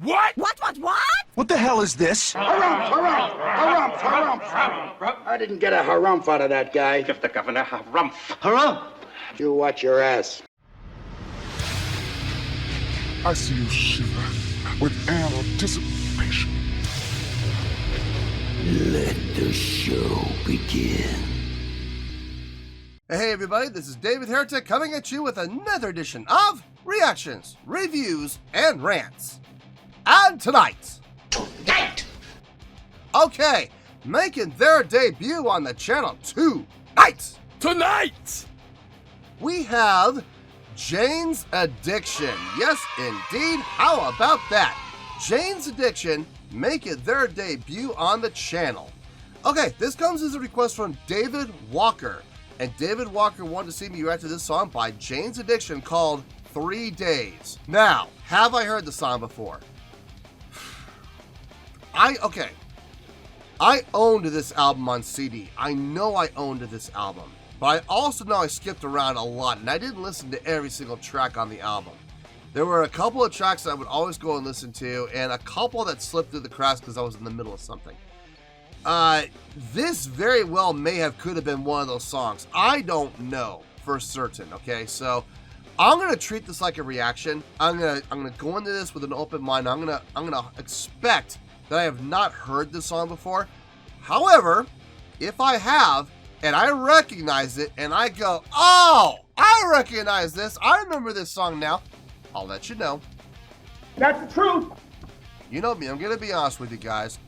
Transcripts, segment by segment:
What? What? What the hell is this? Harumph. I didn't get a harumph out of that guy. Give the governor harumph. Harumph! You watch your ass. I see you shiver with anticipation. Let the show begin. Hey everybody, this is David Heretic coming at you with another edition of Reactions, Reviews, and Rants. And tonight, okay, making their debut on the channel tonight, we have Jane's Addiction. Yes, indeed. How about that? Jane's Addiction making their debut on the channel. Okay, this comes as a request from David Walker. And David Walker wanted to see me react to this song by Jane's Addiction called 3 Days. Now, have I heard the song before? I owned this album on CD. I know I owned this album. But I also know I skipped around a lot, and I didn't listen to every single track on the album. There were a couple of tracks that I would always go and listen to, and a couple that slipped through the cracks because I was in the middle of something. This very well could have been one of those songs. I don't know for certain, okay? So I'm gonna treat this like a reaction. I'm gonna go into this with an open mind. I'm gonna expect that I have not heard this song before. However, if I have, and I recognize it, and I go, oh, I recognize this, I remember this song now, I'll let you know. That's the truth. You know me, I'm gonna be honest with you guys.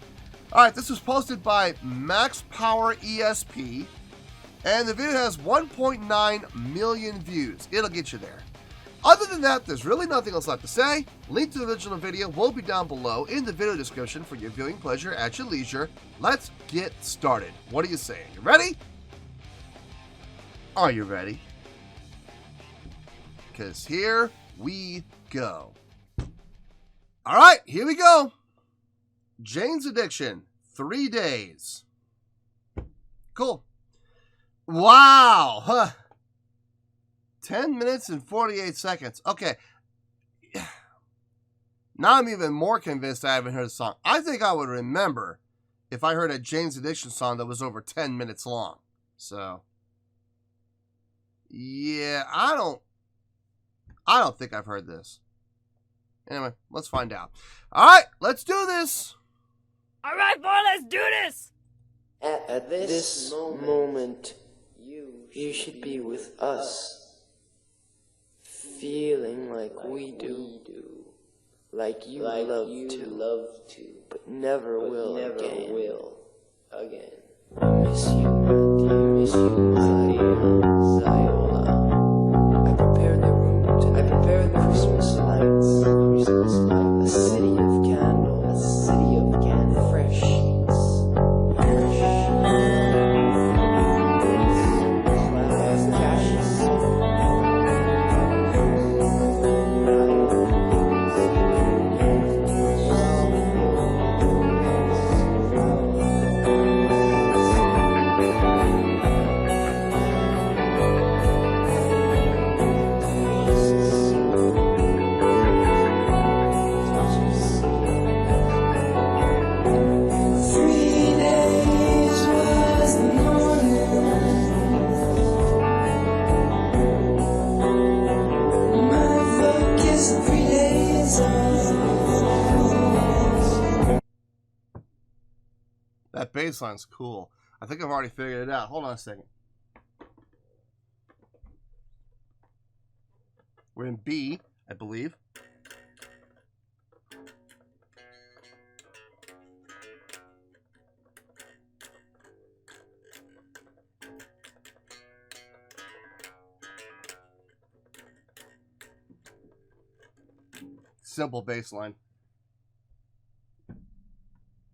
Alright, this was posted by Max Power ESP, and the video has 1.9 million views. It'll get you there. Other than that, there's really nothing else left to say. Link to the original video will be down below in the video description for your viewing pleasure at your leisure. Let's get started. What are you saying? You ready? Are you ready? Because here we go. Alright, here we go. Jane's Addiction, 3 Days. Cool. Wow. Huh. 10 minutes and 48 seconds. Okay. Now I'm even more convinced I haven't heard a song. I think I would remember if I heard a Jane's Addiction song that was over 10 minutes long. So, yeah, I don't think I've heard this. Anyway, let's find out. All right, let's do this. All right, boy, let's do this. At this moment, you should be with us. Feeling like we do, like you love to, but never will again. Miss you, my dear, miss you, Ziola. I prepared the room tonight. I prepared the Christmas lights, a city of candles, fresh. That bass line's cool. I think I've already figured it out. Hold on a second. We're in B, I believe. Simple bass line.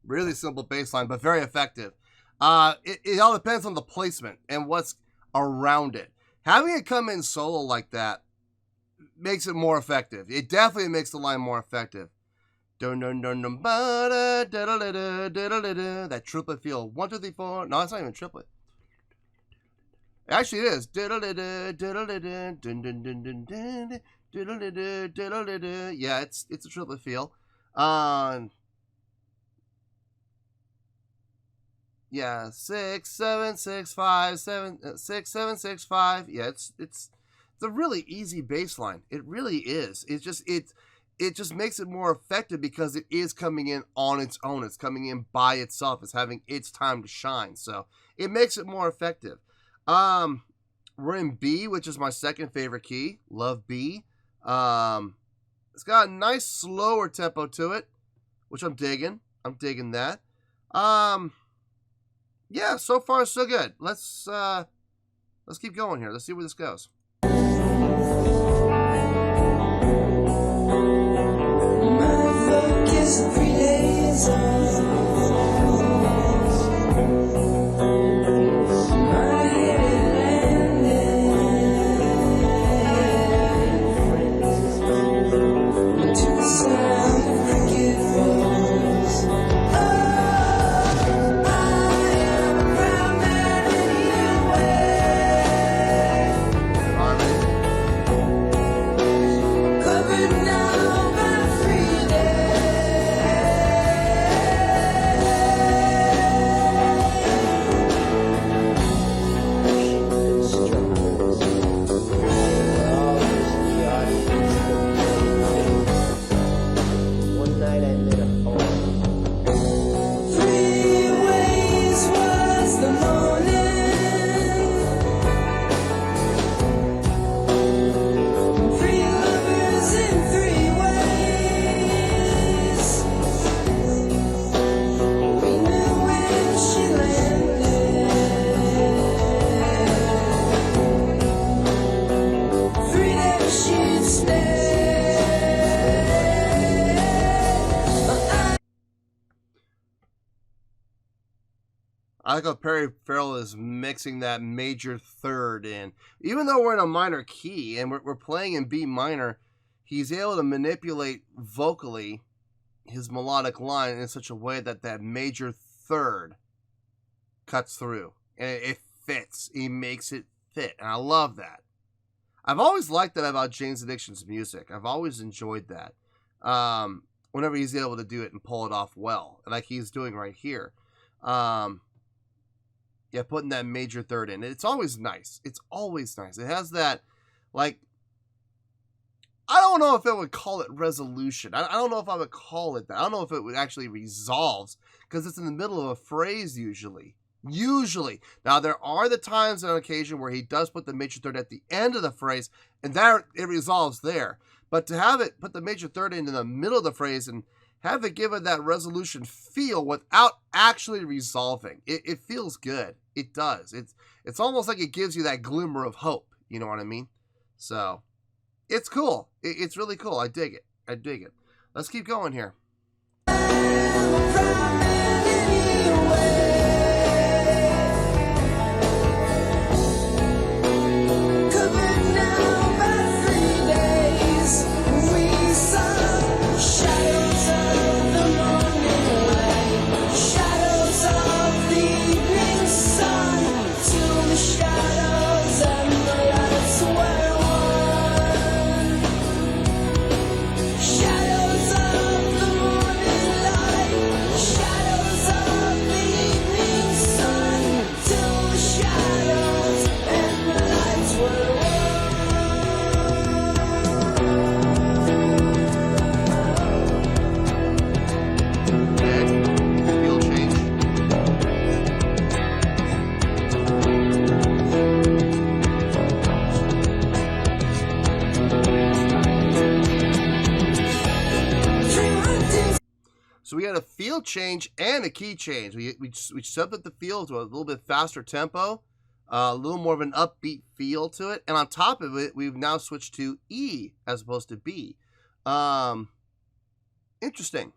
Really simple bass line, but very effective. It all depends on the placement and what's around it. Having it come in solo like that makes it more effective. It definitely makes the line more effective. That triplet feel. 1, 2, 3, 4. No, it's not even triplet. Actually, it is. Yeah, it's a triplet feel. Yeah, 6 7 6 5 7 6 7 6 5. Yeah, it's a really easy bass line. It really is. It just makes it more effective because it is coming in on its own. It's coming in by itself. It's having its time to shine. So it makes it more effective. We're in B, which is my second favorite key. Love B. It's got a nice slower tempo to it, which I'm digging. I'm digging that. Yeah, so far so good. Let's keep going here. Let's see where this goes. I like how Perry Farrell is mixing that major third in. Even though we're in a minor key and we're playing in B minor, he's able to manipulate vocally his melodic line in such a way that that major third cuts through. And it fits. He makes it fit. And I love that. I've always liked that about Jane's Addiction's music. I've always enjoyed that. Whenever he's able to do it and pull it off well, like he's doing right here. Yeah, putting that major third in. It's always nice. It's always nice. It has that, like, I don't know if it would call it resolution. I don't know if I would call it that. I don't know if it would actually resolves, because it's in the middle of a phrase usually. Usually. Now, there are the times on occasion where he does put the major third at the end of the phrase, and there it resolves there. But to have it put the major third in the middle of the phrase and have it give it that resolution feel without actually resolving, it feels good. It does. It's almost like it gives you that glimmer of hope. You know what I mean? So, it's cool. It's really cool. I dig it. I dig it. Let's keep going here. So we had a feel change and a key change. We stepped up the feel to a little bit faster tempo, a little more of an upbeat feel to it. And on top of it, we've now switched to E as opposed to B. Interesting.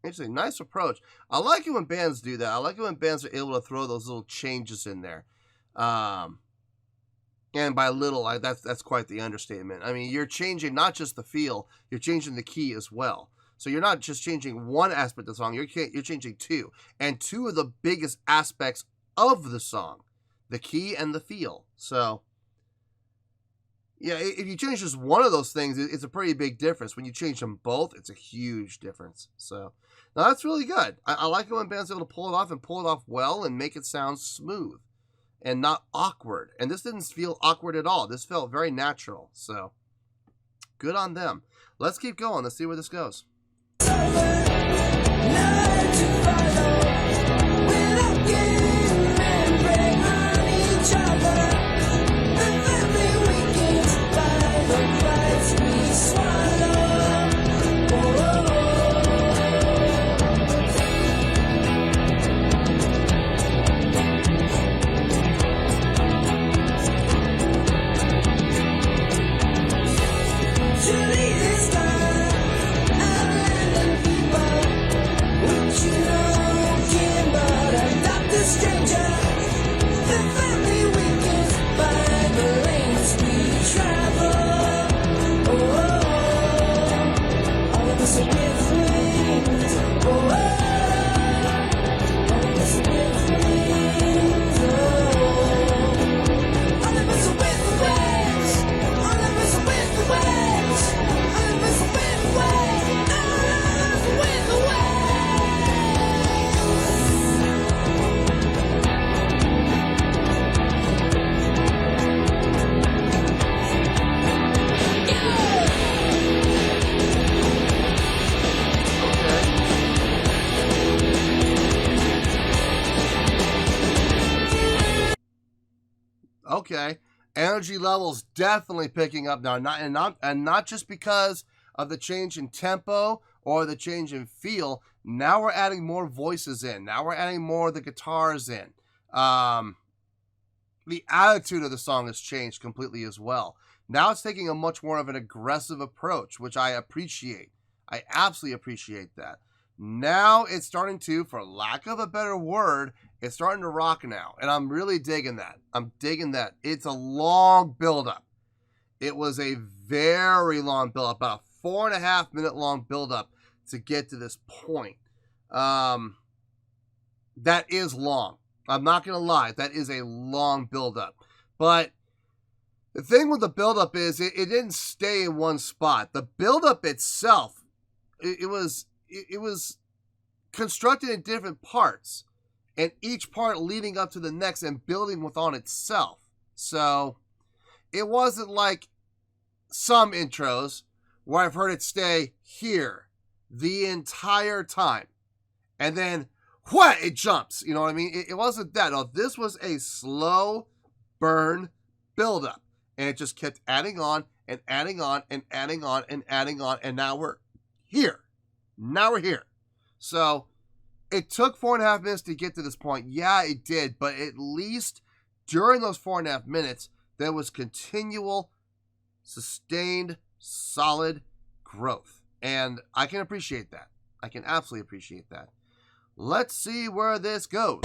Interesting. Nice approach. I like it when bands do that. I like it when bands are able to throw those little changes in there. And by little, that's quite the understatement. I mean, you're changing not just the feel, you're changing the key as well. So you're not just changing one aspect of the song, you're changing two. And two of the biggest aspects of the song, the key and the feel. So, Yeah, if you change just one of those things, it's a pretty big difference. When you change them both, it's a huge difference. So, now that's really good. I like it when bands are able to pull it off and pull it off well and make it sound smooth and not awkward. And this didn't feel awkward at all. This felt very natural. So, good on them. Let's keep going. Let's see where this goes. Okay, energy levels definitely picking up now, not just because of the change in tempo or the change in feel. Now we're adding more voices in. Now we're adding more of the guitars in. The attitude of the song has changed completely as well. Now it's taking a much more of an aggressive approach, which I appreciate. I absolutely appreciate that. Now it's starting to, for lack of a better word, it's starting to rock now. And I'm really digging that. I'm digging that. It's a long build-up. It was a very long build-up, about a 4.5 minute long build-up to get to this point. That is long. I'm not going to lie. That is a long build-up. But the thing with the build-up is it didn't stay in one spot. The build-up itself, it was constructed in different parts, and each part leading up to the next and building within itself. So it wasn't like some intros where I've heard it stay here the entire time and then what, it jumps. You know what I mean? It wasn't that. No, this was a slow burn buildup, and it just kept adding on and adding on and adding on and adding on, and now we're here. Now we're here. So it took 4.5 minutes to get to this point. Yeah, it did. But at least during those 4.5 minutes, there was continual, sustained, solid growth. And I can appreciate that. I can absolutely appreciate that. Let's see where this goes.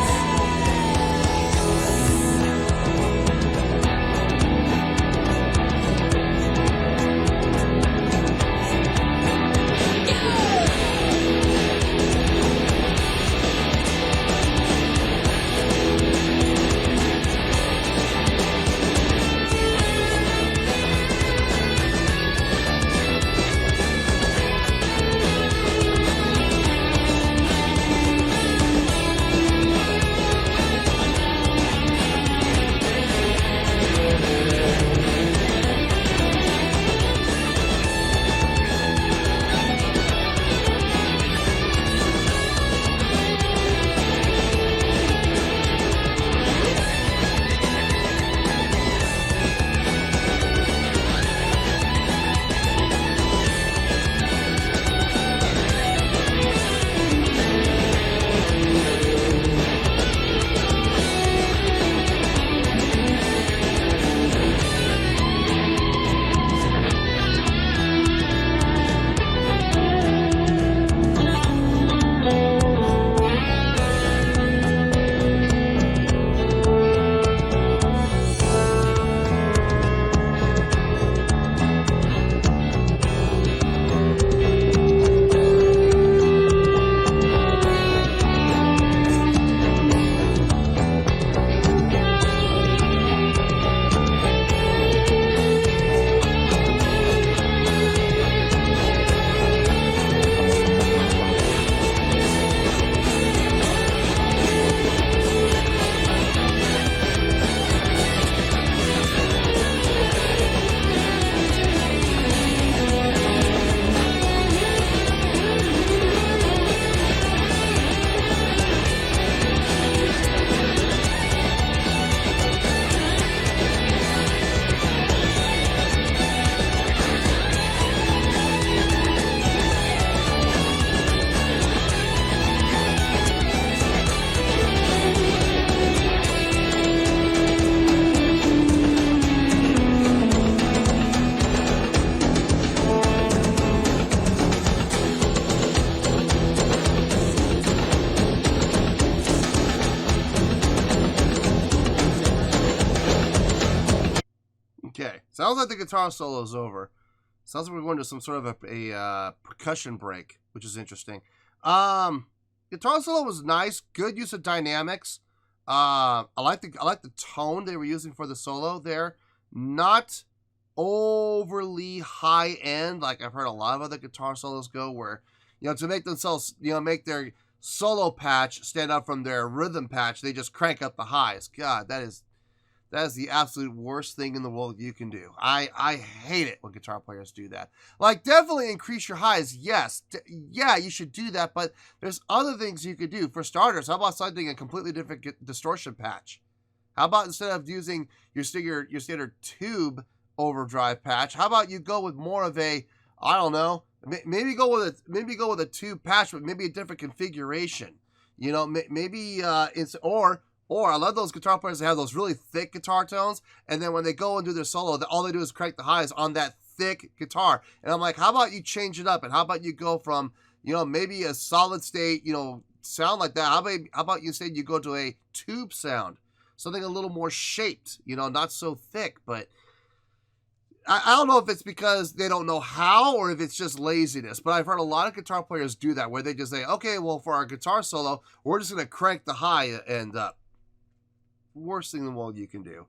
Sounds like the guitar solo is over. Sounds like we're going to some sort of a percussion break, which is interesting. Guitar solo was nice. Good use of dynamics. I like the tone they were using for the solo there. Not overly high end, like I've heard a lot of other guitar solos go, where, you know, to make themselves, you know, make their solo patch stand out from their rhythm patch, they just crank up the highs. God, that is the absolute worst thing in the world you can do. I hate it when guitar players do that. Like, definitely increase your highs. Yes, yeah, you should do that, but there's other things you could do. For starters, how about something a completely different distortion patch? How about instead of using your standard tube overdrive patch, how about you go with more of a, I don't know, maybe go with a tube patch, but maybe a different configuration. You know, maybe or I love those guitar players that have those really thick guitar tones, and then when they go and do their solo, all they do is crank the highs on that thick guitar. And I'm like, how about you change it up? And how about you go from, you know, maybe a solid state, you know, sound like that. How about you say you go to a tube sound, something a little more shaped, you know, not so thick. But I don't know if it's because they don't know how or if it's just laziness, but I've heard a lot of guitar players do that, where they just say, okay, well, for our guitar solo, we're just going to crank the high end up. Worst thing in the world you can do.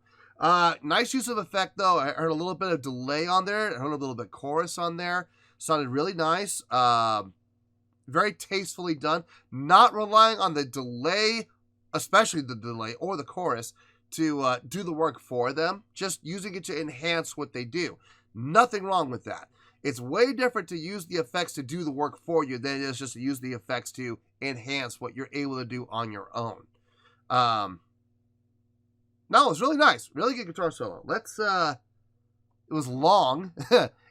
Nice use of effect, though. I heard a little bit of delay on there. I heard a little bit of chorus on there. Sounded really nice. Very tastefully done. Not relying on the delay, especially the delay or the chorus, to do the work for them. Just using it to enhance what they do. Nothing wrong with that. It's way different to use the effects to do the work for you than it is just to use the effects to enhance what you're able to do on your own. No, it was really nice. Really good guitar solo. It was long.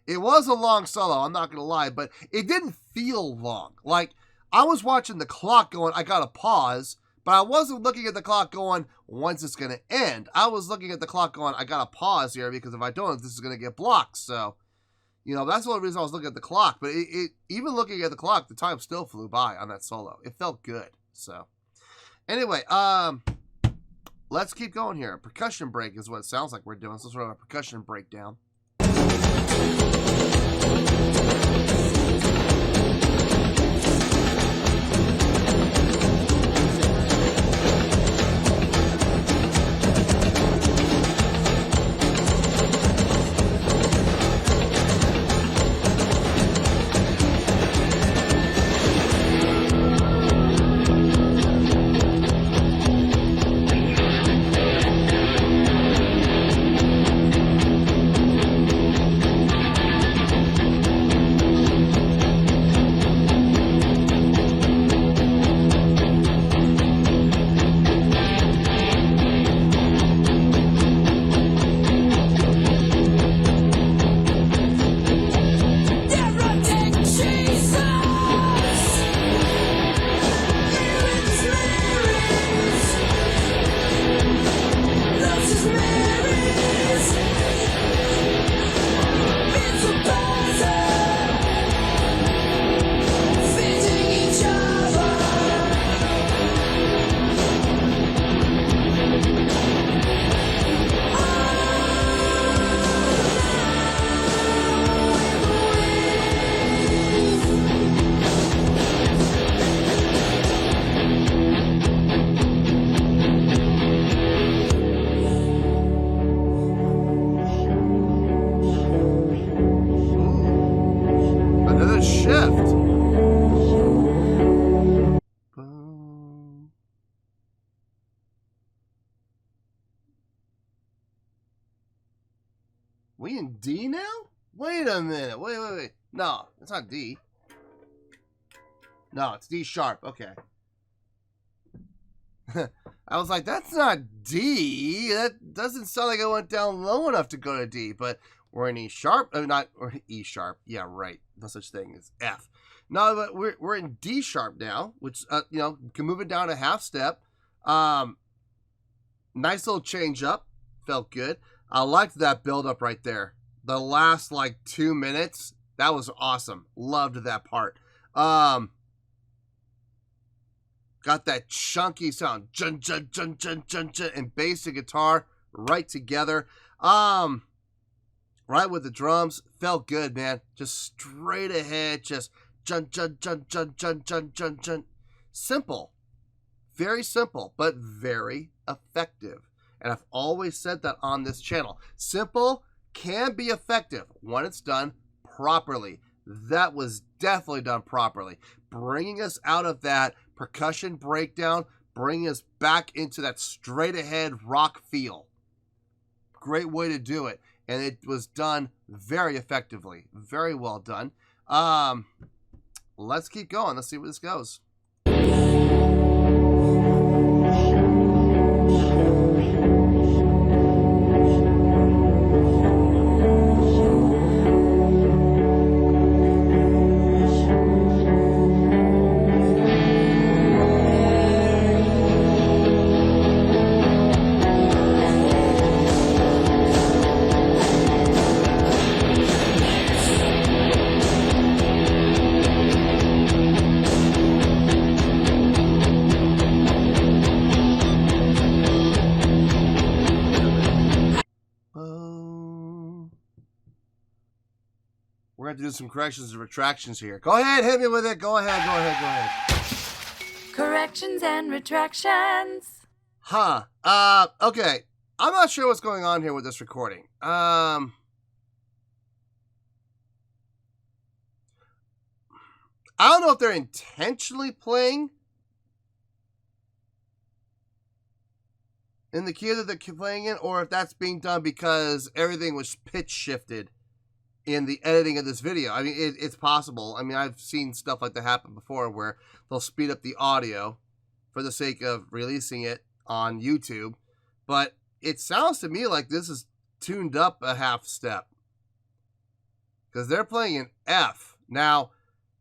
It was a long solo, I'm not going to lie, but it didn't feel long. Like, I was watching the clock going, I got to pause, but I wasn't looking at the clock going, when's this going to end? I was looking at the clock going, I got to pause here, because if I don't, this is going to get blocked. So, you know, that's the only reason I was looking at the clock. But even looking at the clock, the time still flew by on that solo. It felt good. So, anyway, let's keep going here. Percussion break is what it sounds like we're doing. Some sort of a percussion breakdown. We in D now? Wait a minute. Wait. No, it's not D. No, it's D sharp. Okay. I was like, that's not D. That doesn't sound like it went down low enough to go to D. But we're in E sharp. Or E sharp. Yeah, right. No such thing as F. No, but we're in D sharp now, which you know, can move it down a half step. Nice little change up. Felt good. I liked that build up right there. The last like 2 minutes, that was awesome. Loved that part. Got that chunky sound, jun jun jun jun jun jun, and bass and guitar right together. right with the drums. Felt good, man. Just straight ahead, just jun, jun, jun, jun, jun, jun, jun, jun. Simple. Very simple, but very effective. And I've always said that on this channel. Simple can be effective when it's done properly. That was definitely done properly. Bringing us out of that percussion breakdown, bringing us back into that straight ahead rock feel. Great way to do it. And it was done very effectively. Very well done. Let's keep going. Let's see where this goes. We're going to do some corrections and retractions here. Go ahead, hit me with it. Go ahead. Corrections and retractions. Okay. I'm not sure what's going on here with this recording. I don't know if they're intentionally playing in the key that they're playing in, or if that's being done because everything was pitch shifted in the editing of this video. I mean, it's possible. I mean, I've seen stuff like that happen before where they'll speed up the audio for the sake of releasing it on YouTube. But it sounds to me like this is tuned up a half step, because they're playing an F. Now,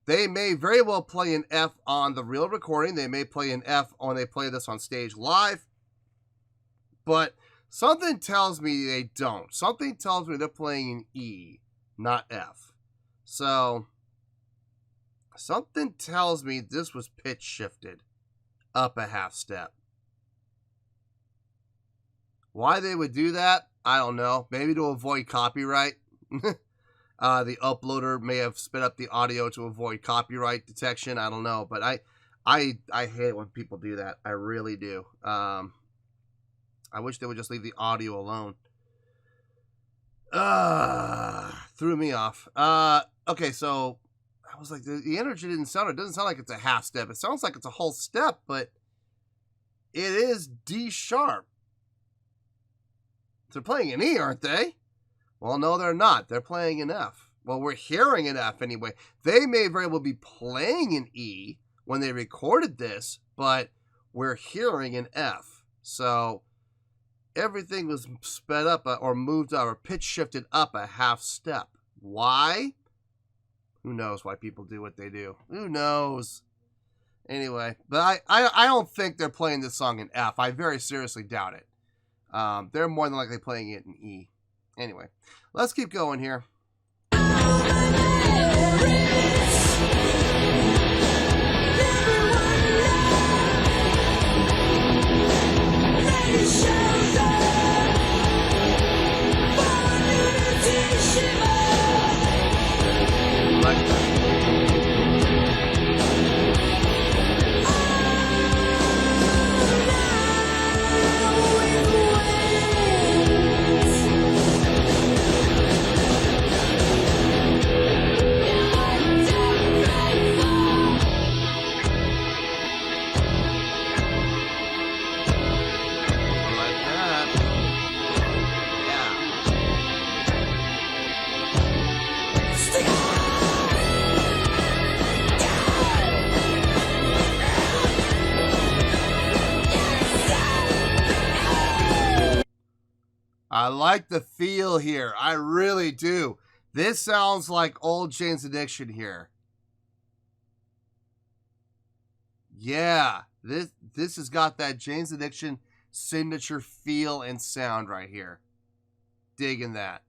they may very well play an F on the real recording. They may play an F when they play this on stage live. But something tells me they don't. Something tells me they're playing an E, not F. So, something tells me this was pitch shifted up a half step. Why they would do that, I don't know. Maybe to avoid copyright. The uploader may have sped up the audio to avoid copyright detection. I don't know. But I hate when people do that. I really do. I wish they would just leave the audio alone. Threw me off. Okay, so I was like, the energy didn't sound, it doesn't sound like it's a half step. It sounds like it's a whole step, but it is D sharp. They're playing an E, aren't they? Well, no, they're not. They're playing an F. Well, we're hearing an F anyway. They may very well be playing an E when they recorded this, but we're hearing an F. So everything was sped up or moved or pitch shifted up a half step. Why? Who knows why people do what they do? Who knows? Anyway, but I don't think they're playing this song in F. I very seriously doubt it. They're more than likely playing it in E. Anyway, let's keep going here. I like the feel here. I really do. This sounds like old Jane's Addiction here. Yeah, this has got that Jane's Addiction signature feel and sound right here. Digging that.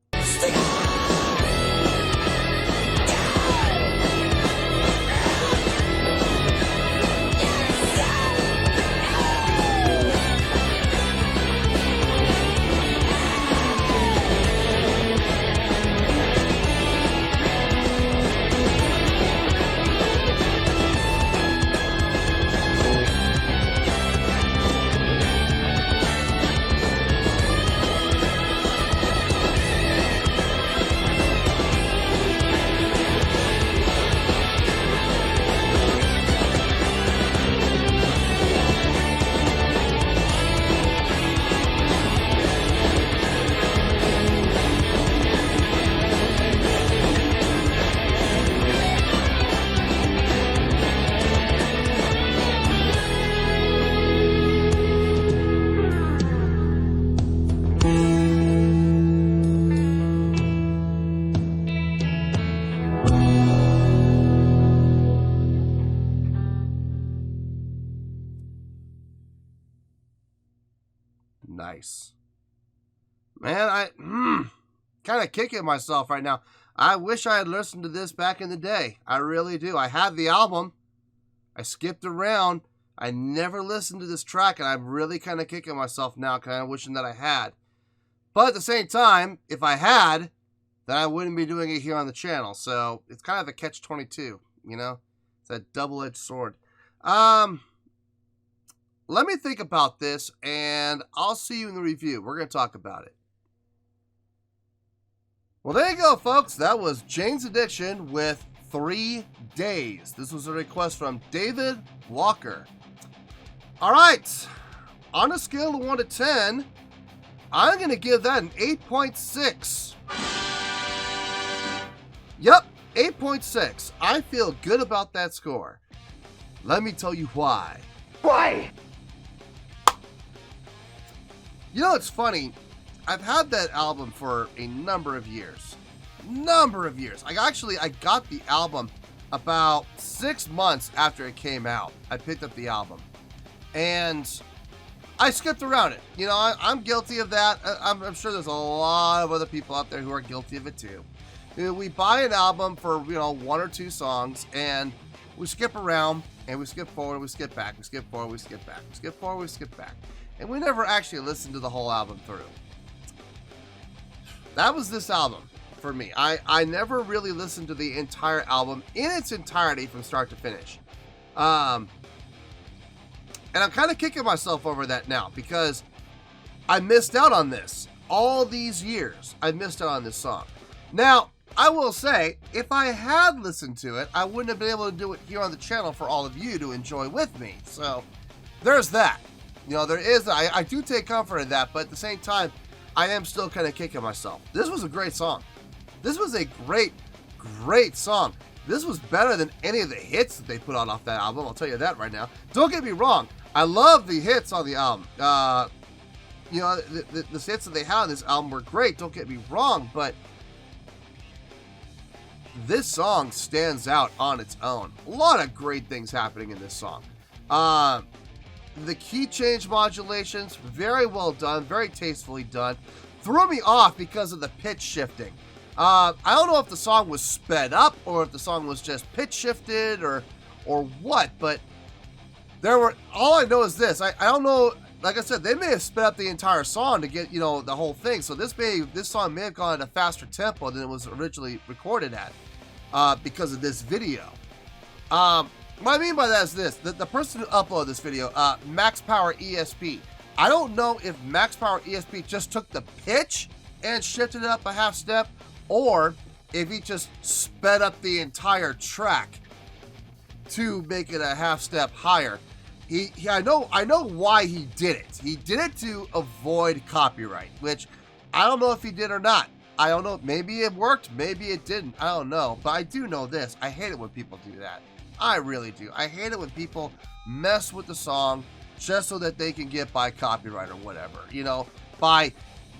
Nice. Man, I kind of kicking myself right now. I wish I had listened to this back in the day. I really do. I had the album. I skipped around. I never listened to this track, and I'm really kind of kicking myself now, kind of wishing that I had. But at the same time, if I had, then I wouldn't be doing it here on the channel. So it's kind of a catch-22, you know? It's a double-edged sword. Let me think about this, and I'll see you in the review. We're going to talk about it. Well, there you go, folks. That was Jane's Addiction with 3 Days. This was a request from David Walker. All right. On a scale of 1 to 10, I'm going to give that an 8.6. Yep, 8.6. I feel good about that score. Let me tell you why. Why? You know, it's funny. I've had that album for a number of years. I got the album about 6 months after it came out. I picked up the album. And I skipped around it. You know, I'm guilty of that. I'm sure there's a lot of other people out there who are guilty of it too. We buy an album for, 1 or 2 songs, and we skip around, and we skip forward, we skip back, we skip forward, we skip back, we skip forward, we skip back. And we never actually listened to the whole album through. That was this album for me. I never really listened to the entire album in its entirety from start to finish. And I'm kind of kicking myself over that now because I missed out on this. All these years, I missed out on this song. Now, I will say, if I had listened to it, I wouldn't have been able to do it here on the channel for all of you to enjoy with me. So, there's that. There is, I do take comfort in that, but at the same time, I am still kind of kicking myself. This was a great song. This was a great, great song. This was better than any of the hits that they put on off that album. I'll tell you that right now. Don't get me wrong. I love the hits on the album. The hits that they had on this album were great. Don't get me wrong, but this song stands out on its own. A lot of great things happening in this song. The key change modulations, very well done, very tastefully done. Threw me off because of the pitch shifting. I don't know if the song was sped up or if the song was just pitch shifted or what, but all I know is this. I don't know, like I said, they may have sped up the entire song to get, the whole thing. So this song may have gone at a faster tempo than it was originally recorded at because of this video. What I mean by that is this. The person who uploaded this video, Max Power ESP, I don't know if Max Power ESP just took the pitch and shifted it up a half step, or if he just sped up the entire track to make it a half step higher. I know why he did it. He did it to avoid copyright, which I don't know if he did or not. I don't know. Maybe it worked. Maybe it didn't. I don't know. But I do know this. I hate it when people do that. I really do. I hate it when people mess with the song just so that they can get by copyright or whatever, by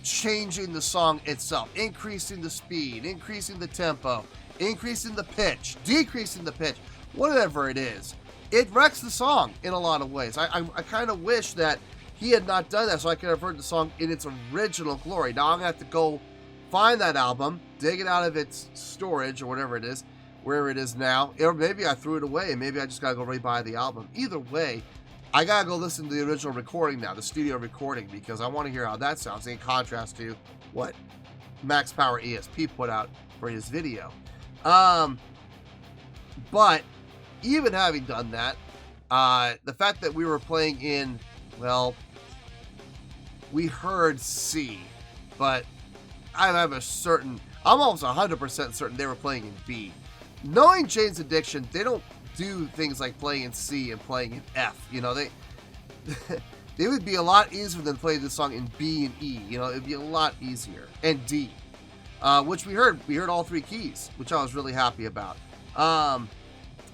changing the song itself, increasing the speed, increasing the tempo, increasing the pitch, decreasing the pitch, whatever it is. It wrecks the song in a lot of ways. I kind of wish that he had not done that so I could have heard the song in its original glory. Now I'm going to have to go find that album, dig it out of its storage or whatever it is, wherever it is now, or maybe I threw it away and maybe I just gotta go rebuy the album. Either way, I gotta go listen to the original recording now, the studio recording, because I want to hear how that sounds in contrast to what Max Power ESP put out for his video. But even having done that, the fact that we were playing in, well, we heard C, but I'm almost 100% certain they were playing in B. Knowing Jane's Addiction, they don't do things like playing in C and playing in F. They would be a lot easier than playing this song in B and E. It'd be a lot easier. And D, which we heard. We heard all 3 keys, which I was really happy about. And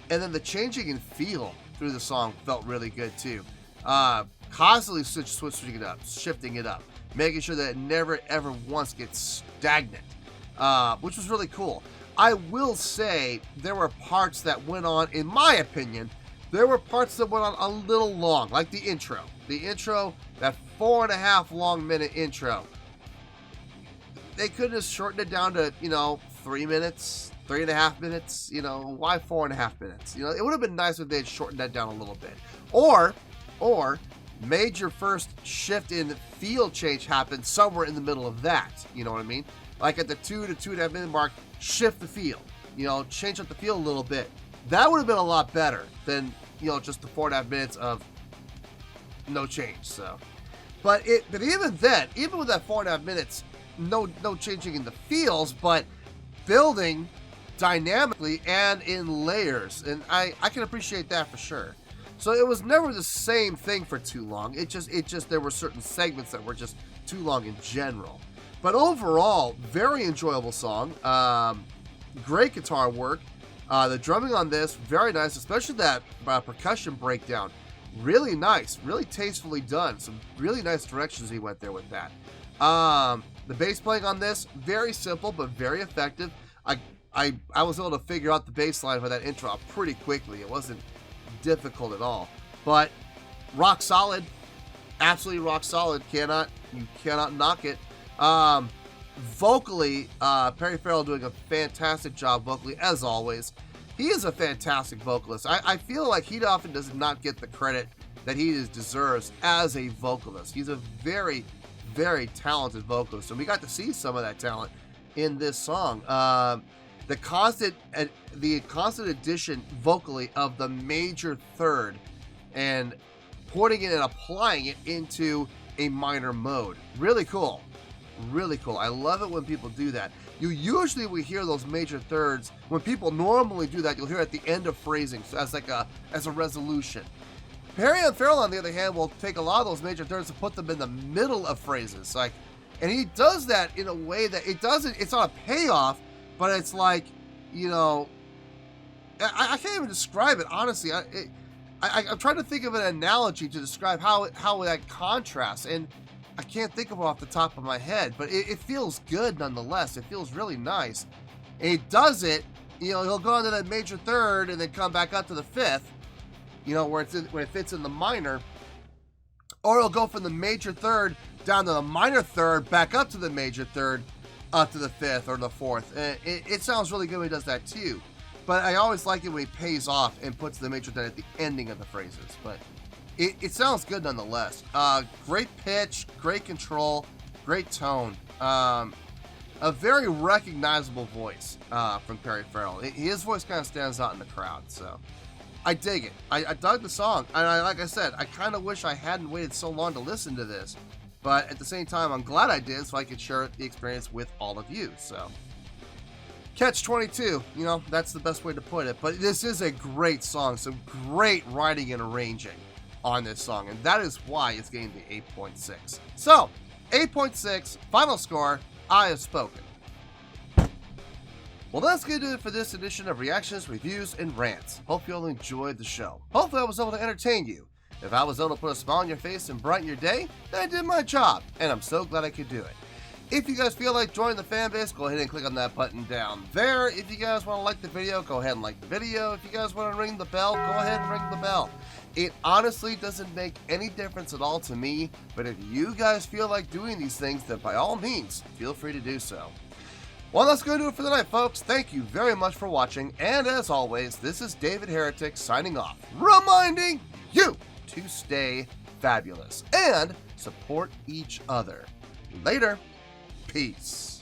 then the changing in feel through the song felt really good too. Constantly switching it up, shifting it up, making sure that it never ever once gets stagnant, which was really cool. I will say there were parts that went on, in my opinion, there were parts that went on a little long, like the intro. The intro, that 4.5 long minute intro. They could have shortened it down to, 3 minutes, 3.5 minutes. Why 4.5 minutes? It would have been nice if they had shortened that down a little bit. Or made your first shift in feel change happen somewhere in the middle of that. You know what I mean? Like at the 2 to 2.5 minute mark, shift the feel. Change up the feel a little bit. That would have been a lot better than, just the 4.5 minutes of no change. So, but even then, even with that 4.5 minutes, no changing in the feels, but building dynamically and in layers, and I can appreciate that for sure. So it was never the same thing for too long. It just there were certain segments that were just too long in general. But overall, very enjoyable song. Great guitar work. The drumming on this, very nice, especially that percussion breakdown. Really nice, really tastefully done. Some really nice directions he went there with that. The bass playing on this, very simple but very effective. I was able to figure out the bass line for that intro pretty quickly. It wasn't difficult at all. But rock solid, absolutely rock solid. You cannot knock it. Vocally, Perry Farrell doing a fantastic job vocally, as always. He is a fantastic vocalist. I feel like he often does not get the credit that he deserves as a vocalist. He's a very, very talented vocalist, and we got to see some of that talent in this song. The constant addition vocally of the major third and putting it and applying it into a minor mode. Really cool. Really cool. I love it when people do that. Usually we hear those major thirds. When people normally do that, you'll hear at the end of phrasing, so as a resolution. Perry Farrell, on the other hand, will take a lot of those major thirds and put them in the middle of phrases. And he does that in a way that it's not a payoff, but it's like, I can't even describe it, honestly. I'm trying to think of an analogy to describe how that contrasts, and I can't think of it off the top of my head, but it feels good nonetheless. It feels really nice. And he does it, he'll go into that major third and then come back up to the fifth, where it fits in the minor, or he'll go from the major third down to the minor third, back up to the major third, up to the fifth or the fourth. It sounds really good when he does that too. But I always like it when he pays off and puts the major third at the ending of the phrases. But it sounds good nonetheless. Great pitch, great control, great tone. A very recognizable voice from Perry Farrell. His voice kind of stands out in the crowd, so I dig it. I dug the song, and like I said, I kind of wish I hadn't waited so long to listen to this. But at the same time, I'm glad I did, so I could share the experience with all of you. So, Catch-22, that's the best way to put it. But this is a great song, some great writing and arranging on this song, and that is why it's getting the 8.6. So, 8.6, final score, I have spoken. Well, that's going to do it for this edition of Reactions, Reviews, and Rants. Hope you all enjoyed the show. Hopefully I was able to entertain you. If I was able to put a smile on your face and brighten your day, then I did my job, and I'm so glad I could do it. If you guys feel like joining the fan base, go ahead and click on that button down there. If you guys want to like the video, go ahead and like the video. If you guys want to ring the bell, go ahead and ring the bell. It honestly doesn't make any difference at all to me, but if you guys feel like doing these things, then by all means, feel free to do so. Well, that's going to do it for tonight, folks. Thank you very much for watching, and as always, this is David Heretic signing off, reminding you to stay fabulous and support each other. Later. Peace.